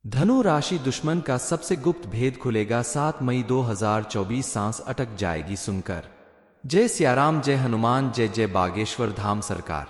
धनु राशि दुश्मन का सबसे गुप्त भेद खुलेगा 7 मई 2024। सांस अटक जाएगी सुनकर। जय सियाराम, जय हनुमान, जय जय बागेश्वर धाम सरकार।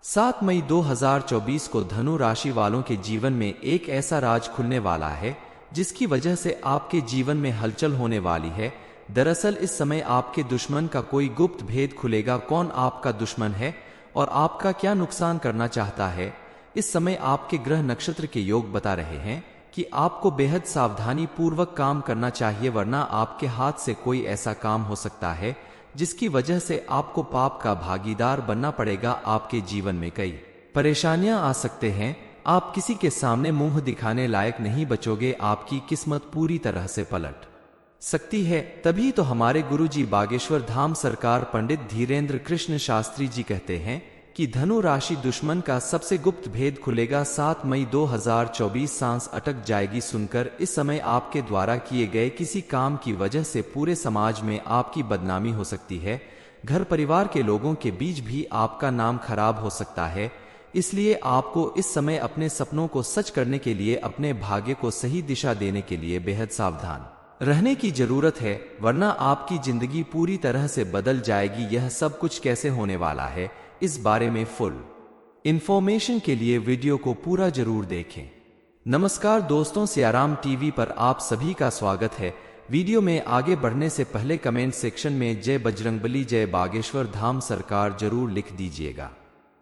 7 मई 2024 को धनु राशि वालों के जीवन में एक ऐसा राज खुलने वाला है जिसकी वजह से आपके जीवन में हलचल होने वाली है। दरअसल इस समय आपके दुश्मन का कोई गुप्त भेद खुलेगा। कौन आपका दुश्मन है और आपका क्या नुकसान करना चाहता है, इस समय आपके ग्रह नक्षत्र के योग बता रहे हैं कि आपको बेहद सावधानी पूर्वक काम करना चाहिए, वरना आपके हाथ से कोई ऐसा काम हो सकता है जिसकी वजह से आपको पाप का भागीदार बनना पड़ेगा। आपके जीवन में कई परेशानियां आ सकते हैं। आप किसी के सामने मुंह दिखाने लायक नहीं बचोगे। आपकी किस्मत पूरी तरह से पलट सकती है। तभी तो हमारे गुरुजी बागेश्वर धाम सरकार पंडित धीरेन्द्र कृष्ण शास्त्री जी कहते हैं कि धनु राशि दुश्मन का सबसे गुप्त भेद खुलेगा 7 मई 2024। सांस अटक जाएगी सुनकर। इस समय आपके द्वारा किए गए किसी काम की वजह से पूरे समाज में आपकी बदनामी हो सकती है। घर परिवार के लोगों के बीच भी आपका नाम खराब हो सकता है। इसलिए आपको इस समय अपने सपनों को सच करने के लिए, अपने भाग्य को सही दिशा देने के लिए बेहद सावधान रहने की जरूरत है, वरना आपकी जिंदगी पूरी तरह से बदल जाएगी। यह सब कुछ कैसे होने वाला है, इस बारे में फुल इंफॉर्मेशन के लिए वीडियो को पूरा जरूर देखें। नमस्कार दोस्तों, सियाराम टीवी पर आप सभी का स्वागत है। वीडियो में आगे बढ़ने से पहले कमेंट सेक्शन में जय बजरंगबली, जय बागेश्वर धाम सरकार जरूर लिख दीजिएगा।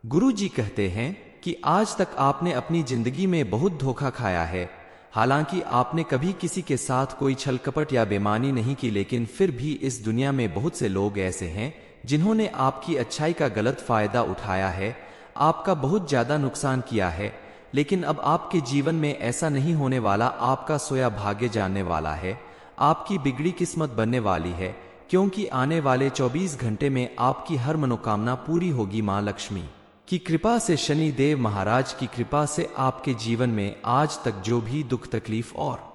गुरु जी कहते हैं कि आज तक आपने अपनी जिंदगी में बहुत धोखा खाया है। हालांकि आपने कभी किसी के साथ कोई छल कपट या बेईमानी नहीं की, लेकिन फिर भी इस दुनिया में बहुत से लोग ऐसे हैं जिन्होंने आपकी अच्छाई का गलत फायदा उठाया है, आपका बहुत ज्यादा नुकसान किया है। लेकिन अब आपके जीवन में ऐसा नहीं होने वाला। आपका सोया भाग्य जानने वाला है, आपकी बिगड़ी किस्मत बनने वाली है, क्योंकि आने वाले 24 घंटे में आपकी हर मनोकामना पूरी होगी। मां लक्ष्मी की कृपा से, शनि देव महाराज की कृपा से आपके जीवन में आज तक जो भी दुख तकलीफ और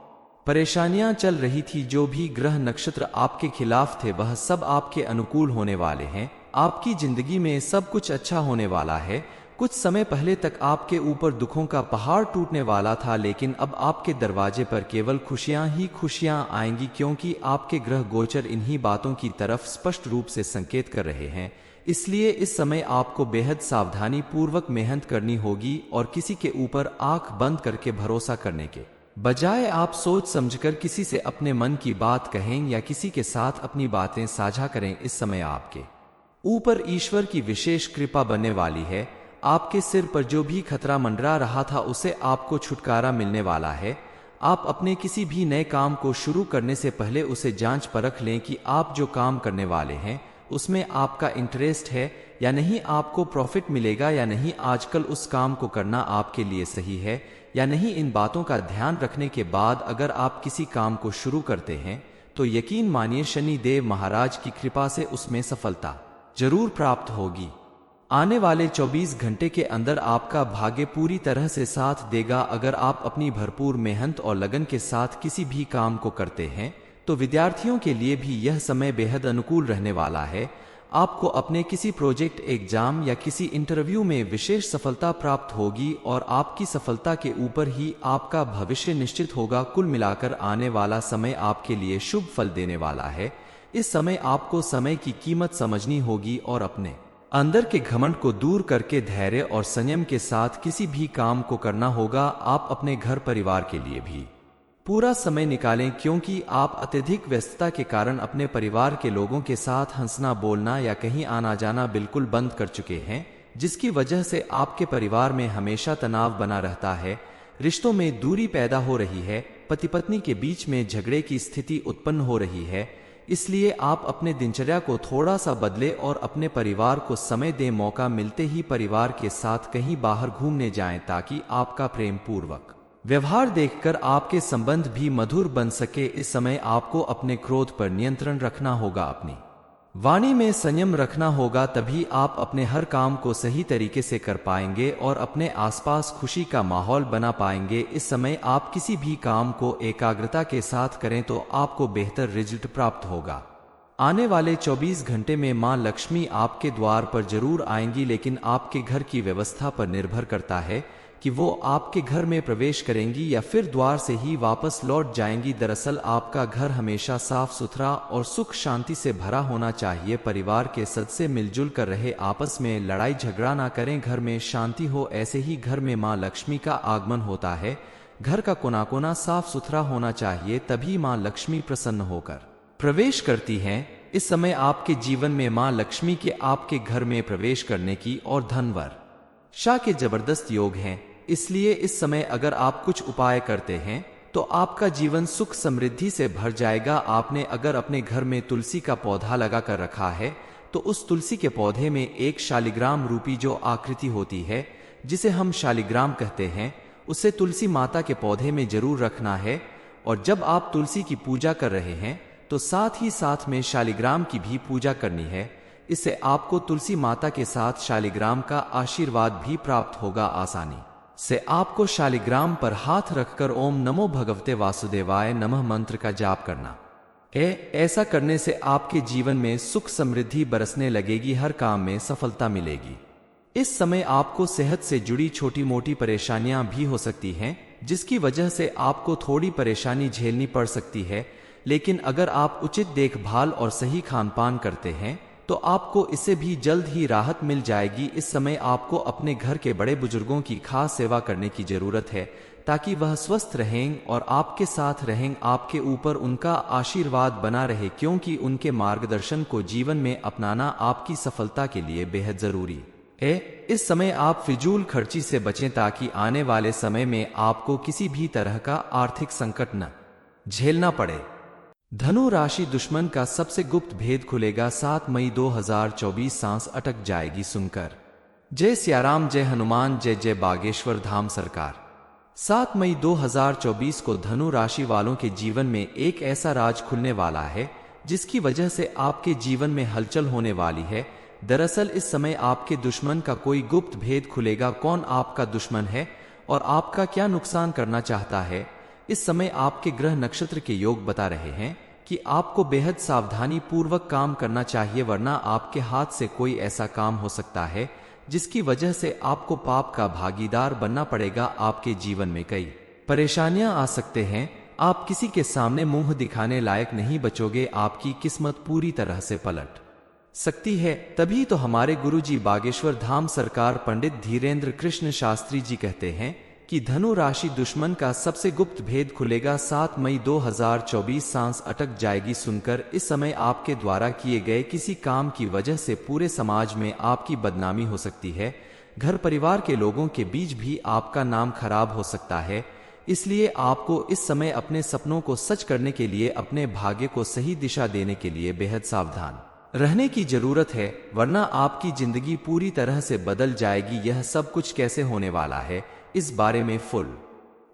परेशानियां चल रही थी, जो भी ग्रह नक्षत्र आपके खिलाफ थे, वह सब आपके अनुकूल होने वाले हैं। आपकी जिंदगी में सब कुछ अच्छा होने वाला है। कुछ समय पहले तक आपके ऊपर दुखों का पहाड़ टूटने वाला था, लेकिन अब आपके दरवाजे पर केवल खुशियां ही खुशियां आएंगी, क्योंकि आपके ग्रह गोचर इन्हीं बातों की तरफ स्पष्ट रूप से संकेत कर रहे हैं। इसलिए इस समय आपको बेहद सावधानी पूर्वक मेहनत करनी होगी और किसी के ऊपर आंख बंद करके भरोसा करने के बजाय आप सोच समझकर किसी से अपने मन की बात कहें या किसी के साथ अपनी बातें साझा करें। इस समय आपके ऊपर ईश्वर की विशेष कृपा बनने वाली है। आपके सिर पर जो भी खतरा मंडरा रहा था, उसे आपको छुटकारा मिलने वाला है। आप अपने किसी भी नए काम को शुरू करने से पहले उसे जांच परख लें कि आप जो काम करने वाले हैं उसमें आपका इंटरेस्ट है या नहीं, आपको प्रॉफिट मिलेगा या नहीं, आजकल उस काम को करना आपके लिए सही है या नहीं। इन बातों का ध्यान रखने के बाद अगर आप किसी काम को शुरू करते हैं तो यकीन मानिए शनि देव महाराज की कृपा से उसमें सफलता जरूर प्राप्त होगी। आने वाले 24 घंटे के अंदर आपका भाग्य पूरी तरह से साथ देगा। अगर आप अपनी भरपूर मेहनत और लगन के साथ किसी भी काम को करते हैं तो विद्यार्थियों के लिए भी यह समय बेहद अनुकूल रहने वाला है। आपको अपने किसी प्रोजेक्ट, एग्जाम या किसी इंटरव्यू में विशेष सफलता प्राप्त होगी और आपकी सफलता के ऊपर ही आपका भविष्य निश्चित होगा। कुल मिलाकर आने वाला समय आपके लिए शुभ फल देने वाला है। इस समय आपको समय की कीमत समझनी होगी और अपने अंदर के घमंड को दूर करके धैर्य और संयम के साथ किसी भी काम को करना होगा। आप अपने घर परिवार के लिए भी पूरा समय निकालें, क्योंकि आप अत्यधिक व्यस्तता के कारण अपने परिवार के लोगों के साथ हंसना, बोलना या कहीं आना जाना बिल्कुल बंद कर चुके हैं, जिसकी वजह से आपके परिवार में हमेशा तनाव बना रहता है। रिश्तों में दूरी पैदा हो रही है, पति पत्नी के बीच में झगड़े की स्थिति उत्पन्न हो रही है। इसलिए आप अपने दिनचर्या को थोड़ा सा बदले और अपने परिवार को समय दें। मौका मिलते ही परिवार के साथ कहीं बाहर घूमने जाएं, ताकि आपका प्रेम पूर्वक व्यवहार देखकर आपके संबंध भी मधुर बन सके। इस समय आपको अपने क्रोध पर नियंत्रण रखना होगा, अपनी वाणी में संयम रखना होगा, तभी आप अपने हर काम को सही तरीके से कर पाएंगे और अपने आसपास खुशी का माहौल बना पाएंगे। इस समय आप किसी भी काम को एकाग्रता के साथ करें तो आपको बेहतर रिजल्ट प्राप्त होगा। आने वाले 24 घंटे में मां लक्ष्मी आपके द्वार पर जरूर आएंगी, लेकिन आपके घर की व्यवस्था पर निर्भर करता है कि वो आपके घर में प्रवेश करेंगी या फिर द्वार से ही वापस लौट जाएंगी। दरअसल आपका घर हमेशा साफ सुथरा और सुख शांति से भरा होना चाहिए। परिवार के सदस्य मिलजुल कर रहे, आपस में लड़ाई झगड़ा ना करें, घर में शांति हो। ऐसे ही घर में माँ लक्ष्मी का आगमन होता है। घर का कोना कोना साफ सुथरा होना चाहिए, तभी माँ लक्ष्मी प्रसन्न होकर प्रवेश करती हैं। इस समय आपके जीवन में माँ लक्ष्मी के आपके घर में प्रवेश करने की और धनवर शाह के जबरदस्त योग हैं। इसलिए इस समय अगर आप कुछ उपाय करते हैं तो आपका जीवन सुख समृद्धि से भर जाएगा। आपने अगर अपने घर में तुलसी का पौधा लगा कर रखा है तो उस तुलसी के पौधे में एक शालिग्राम रूपी जो आकृति होती है, जिसे हम शालिग्राम कहते हैं, उसे तुलसी माता के पौधे में जरूर रखना है। और जब आप तुलसी की पूजा कर रहे हैं तो साथ ही साथ में शालिग्राम की भी पूजा करनी है। इससे आपको तुलसी माता के साथ शालिग्राम का आशीर्वाद भी प्राप्त होगा। आसानी से आपको शालिग्राम पर हाथ रखकर ओम नमो भगवते वासुदेवाय नमः मंत्र का जाप करना। ऐसा करने से आपके जीवन में सुख समृद्धि बरसने लगेगी, हर काम में सफलता मिलेगी। इस समय आपको सेहत से जुड़ी छोटी मोटी परेशानियां भी हो सकती हैं, जिसकी वजह से आपको थोड़ी परेशानी झेलनी पड़ सकती है। लेकिन अगर आप उचित देखभाल और सही खान पान करते हैं तो आपको इससे भी जल्द ही राहत मिल जाएगी। इस समय आपको अपने घर के बड़े बुजुर्गों की खास सेवा करने की जरूरत है, ताकि वह स्वस्थ रहें और आपके साथ रहें, आपके ऊपर उनका आशीर्वाद बना रहे, क्योंकि उनके मार्गदर्शन को जीवन में अपनाना आपकी सफलता के लिए बेहद जरूरी है। इस समय आप फिजूल खर्ची से बचें, ताकि आने वाले समय में आपको किसी भी तरह का आर्थिक संकट न झेलना पड़े। धनु राशि, दुश्मन का सबसे गुप्त भेद खुलेगा। 7 मई 2024 सांस अटक जाएगी सुनकर। जय सियाराम, जय हनुमान, जय जय बागेश्वर धाम सरकार। 7 मई 2024 को धनु राशि वालों के जीवन में एक ऐसा राज खुलने वाला है जिसकी वजह से आपके जीवन में हलचल होने वाली है। दरअसल इस समय आपके दुश्मन का कोई गुप्त भेद खुलेगा। कौन आपका दुश्मन है और आपका क्या नुकसान करना चाहता है, इस समय आपके ग्रह नक्षत्र के योग बता रहे हैं कि आपको बेहद सावधानी पूर्वक काम करना चाहिए, वरना आपके हाथ से कोई ऐसा काम हो सकता है जिसकी वजह से आपको पाप का भागीदार बनना पड़ेगा। आपके जीवन में कई परेशानियां आ सकते हैं। आप किसी के सामने मुंह दिखाने लायक नहीं बचोगे। आपकी किस्मत पूरी तरह से पलट सकती है। तभी तो हमारे गुरुजी बागेश्वर धाम सरकार पंडित धीरेन्द्र कृष्ण शास्त्री जी कहते हैं कि धनु राशि दुश्मन का सबसे गुप्त भेद खुलेगा। 7 मई 2024 सांस अटक जाएगी सुनकर। इस समय आपके द्वारा किए गए किसी काम की वजह से पूरे समाज में आपकी बदनामी हो सकती है। घर परिवार के लोगों के बीच भी आपका नाम खराब हो सकता है। इसलिए आपको इस समय अपने सपनों को सच करने के लिए, अपने भाग्य को सही दिशा देने के लिए बेहद सावधान रहने की जरूरत है, वरना आपकी जिंदगी पूरी तरह से बदल जाएगी। यह सब कुछ कैसे होने वाला है, इस बारे में फुल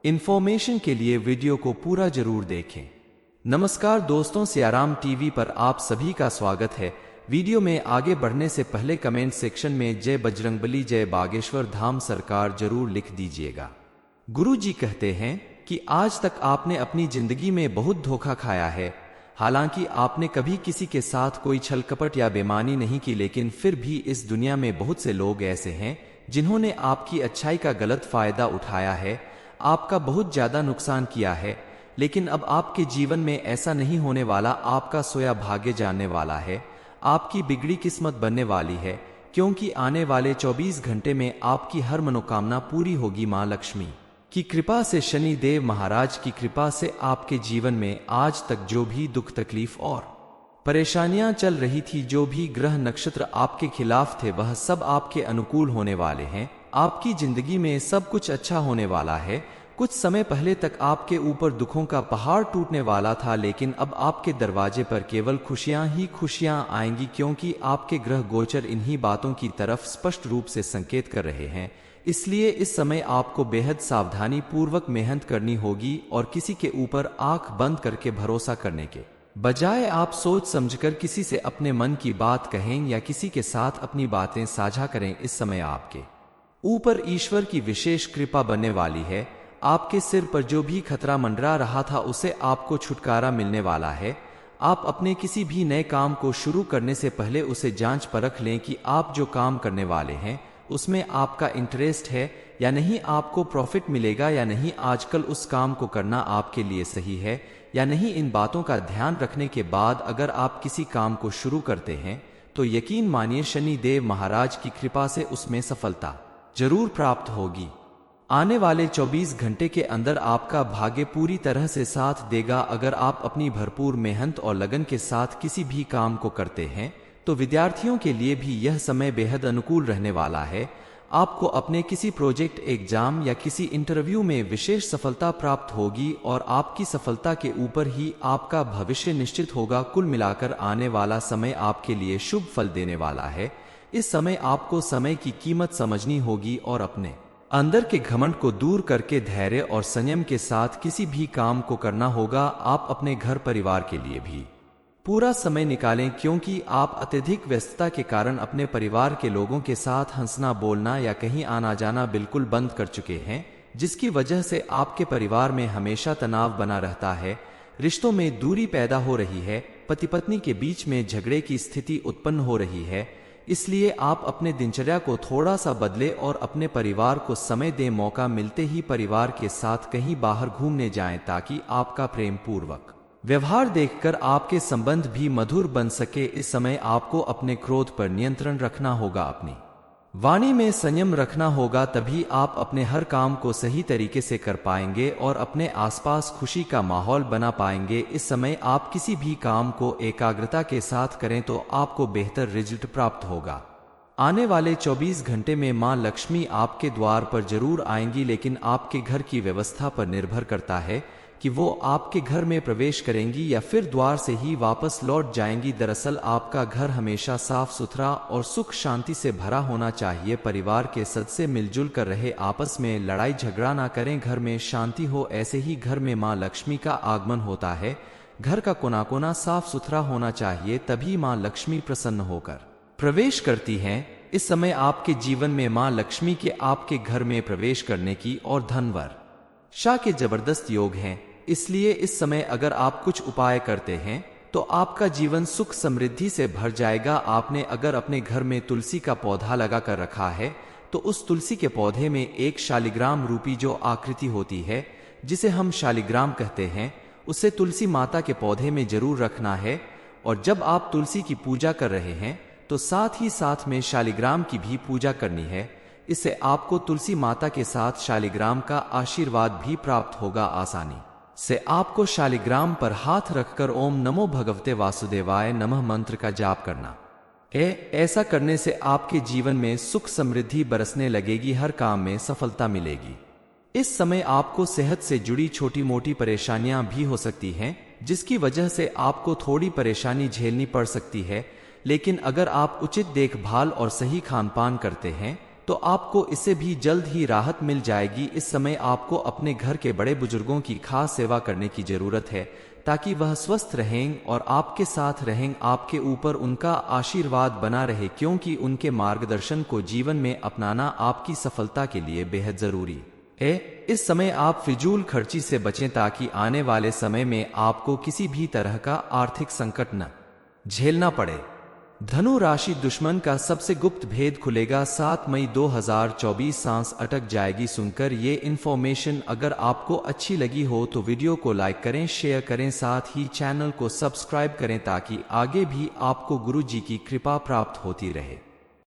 इंफॉर्मेशन के लिए वीडियो को पूरा जरूर देखें। नमस्कार दोस्तों, सियाराम टीवी पर आप सभी का स्वागत है। वीडियो में आगे बढ़ने से पहले कमेंट सेक्शन में जय बजरंगबली, जय बागेश्वर धाम सरकार जरूर लिख दीजिएगा। गुरु जी कहते हैं कि आज तक आपने अपनी जिंदगी में बहुत धोखा खाया है। हालांकि आपने कभी किसी के साथ कोई छल कपट या बेईमानी नहीं की, लेकिन फिर भी इस दुनिया में बहुत से लोग ऐसे हैं जिन्होंने आपकी अच्छाई का गलत फायदा उठाया है, आपका बहुत ज्यादा नुकसान किया है। लेकिन अब आपके जीवन में ऐसा नहीं होने वाला। आपका सोया भाग्य जानने वाला है, आपकी बिगड़ी किस्मत बनने वाली है, क्योंकि आने वाले 24 घंटे में आपकी हर मनोकामना पूरी होगी। माँ लक्ष्मी की कृपा से, शनि देव महाराज की कृपा से आपके जीवन में आज तक जो भी दुख तकलीफ और परेशानियां चल रही थी, जो भी ग्रह नक्षत्र आपके खिलाफ थे, वह सब आपके अनुकूल होने वाले हैं। आपकी जिंदगी में सब कुछ अच्छा होने वाला है। कुछ समय पहले तक आपके ऊपर दुखों का पहाड़ टूटने वाला था, लेकिन अब आपके दरवाजे पर केवल खुशियां ही खुशियां आएंगी, क्योंकि आपके ग्रह गोचर इन्हीं बातों की तरफ स्पष्ट रूप से संकेत कर रहे हैं। इसलिए इस समय आपको बेहद सावधानी पूर्वक मेहनत करनी होगी और किसी के ऊपर आंख बंद करके भरोसा करने के बजाय आप सोच समझकर किसी से अपने मन की बात कहें या किसी के साथ अपनी बातें साझा करें। इस समय आपके ऊपर ईश्वर की विशेष कृपा बनने वाली है। आपके सिर पर जो भी खतरा मंडरा रहा था, उसे आपको छुटकारा मिलने वाला है। आप अपने किसी भी नए काम को शुरू करने से पहले उसे जांच परख लें कि आप जो काम करने वाले हैं उसमें आपका इंटरेस्ट है या नहीं, आपको प्रॉफिट मिलेगा या नहीं, आजकल उस काम को करना आपके लिए सही है या नहीं। इन बातों का ध्यान रखने के बाद अगर आप किसी काम को शुरू करते हैं तो यकीन मानिए शनि देव महाराज की कृपा से उसमें सफलता जरूर प्राप्त होगी। आने वाले 24 घंटे के अंदर आपका भाग्य पूरी तरह से साथ देगा। अगर आप अपनी भरपूर मेहनत और लगन के साथ किसी भी काम को करते हैं तो विद्यार्थियों के लिए भी यह समय बेहद अनुकूल रहने वाला है। आपको अपने किसी प्रोजेक्ट, एग्जाम या किसी इंटरव्यू में विशेष सफलता प्राप्त होगी और आपकी सफलता के ऊपर ही आपका भविष्य निश्चित होगा। कुल मिलाकर आने वाला समय आपके लिए शुभ फल देने वाला है। इस समय आपको समय की कीमत समझनी होगी और अपने अंदर के घमंड को दूर करके धैर्य और संयम के साथ किसी भी काम को करना होगा। आप अपने घर परिवार के लिए भी पूरा समय निकालें, क्योंकि आप अत्यधिक व्यस्तता के कारण अपने परिवार के लोगों के साथ हंसना, बोलना या कहीं आना जाना बिल्कुल बंद कर चुके हैं, जिसकी वजह से आपके परिवार में हमेशा तनाव बना रहता है। रिश्तों में दूरी पैदा हो रही है, पति पत्नी के बीच में झगड़े की स्थिति उत्पन्न हो रही है। इसलिए आप अपने दिनचर्या को थोड़ा सा बदले और अपने परिवार को समय दें। मौका मिलते ही परिवार के साथ कहीं बाहर घूमने जाएं ताकि आपका प्रेम पूर्वक व्यवहार देखकर आपके संबंध भी मधुर बन सके। इस समय आपको अपने क्रोध पर नियंत्रण रखना होगा, अपनी वाणी में संयम रखना होगा, तभी आप अपने हर काम को सही तरीके से कर पाएंगे और अपने आसपास खुशी का माहौल बना पाएंगे। इस समय आप किसी भी काम को एकाग्रता के साथ करें तो आपको बेहतर रिजल्ट प्राप्त होगा। आने वाले 24 घंटे में मां लक्ष्मी आपके द्वार पर जरूर आएंगी, लेकिन आपके घर की व्यवस्था पर निर्भर करता है कि वो आपके घर में प्रवेश करेंगी या फिर द्वार से ही वापस लौट जाएंगी। दरअसल आपका घर हमेशा साफ सुथरा और सुख शांति से भरा होना चाहिए। परिवार के सदस्य मिलजुल कर रहे, आपस में लड़ाई झगड़ा ना करें, घर में शांति हो। ऐसे ही घर में मां लक्ष्मी का आगमन होता है। घर का कोना कोना साफ सुथरा होना चाहिए, तभी मां लक्ष्मी प्रसन्न होकर प्रवेश करती हैं। इस समय आपके जीवन में मां लक्ष्मी के आपके घर में प्रवेश करने की और धनवर शाह के जबरदस्त योग हैं। इसलिए इस समय अगर आप कुछ उपाय करते हैं तो आपका जीवन सुख समृद्धि से भर जाएगा। आपने अगर अपने घर में तुलसी का पौधा लगा कर रखा है तो उस तुलसी के पौधे में एक शालिग्राम रूपी जो आकृति होती है, जिसे हम शालिग्राम कहते हैं, उसे तुलसी माता के पौधे में जरूर रखना है। और जब आप तुलसी की पूजा कर रहे हैं तो साथ ही साथ में शालिग्राम की भी पूजा करनी है। इससे आपको तुलसी माता के साथ शालिग्राम का आशीर्वाद भी प्राप्त होगा। आसानी से आपको शालिग्राम पर हाथ रखकर ओम नमो भगवते वासुदेवाय नमः मंत्र का जाप करना। ऐसा करने से आपके जीवन में सुख समृद्धि बरसने लगेगी, हर काम में सफलता मिलेगी। इस समय आपको सेहत से जुड़ी छोटी मोटी परेशानियां भी हो सकती हैं, जिसकी वजह से आपको थोड़ी परेशानी झेलनी पड़ सकती है। लेकिन अगर आप उचित देखभाल और सही खान पान करते हैं तो आपको इससे भी जल्द ही राहत मिल जाएगी। इस समय आपको अपने घर के बड़े बुजुर्गों की खास सेवा करने की जरूरत है, ताकि वह स्वस्थ रहें और आपके साथ रहें, आपके ऊपर उनका आशीर्वाद बना रहे, क्योंकि उनके मार्गदर्शन को जीवन में अपनाना आपकी सफलता के लिए बेहद जरूरी है। इस समय आप फिजूल खर्ची से बचें ताकि आने वाले समय में आपको किसी भी तरह का आर्थिक संकट न झेलना पड़े। धनु राशि, दुश्मन का सबसे गुप्त भेद खुलेगा। 7 मई 2024 सांस अटक जाएगी। सुनकर ये इन्फॉर्मेशन अगर आपको अच्छी लगी हो तो वीडियो को लाइक करें, शेयर करें, साथ ही चैनल को सब्सक्राइब करें ताकि आगे भी आपको गुरु जी की कृपा प्राप्त होती रहे।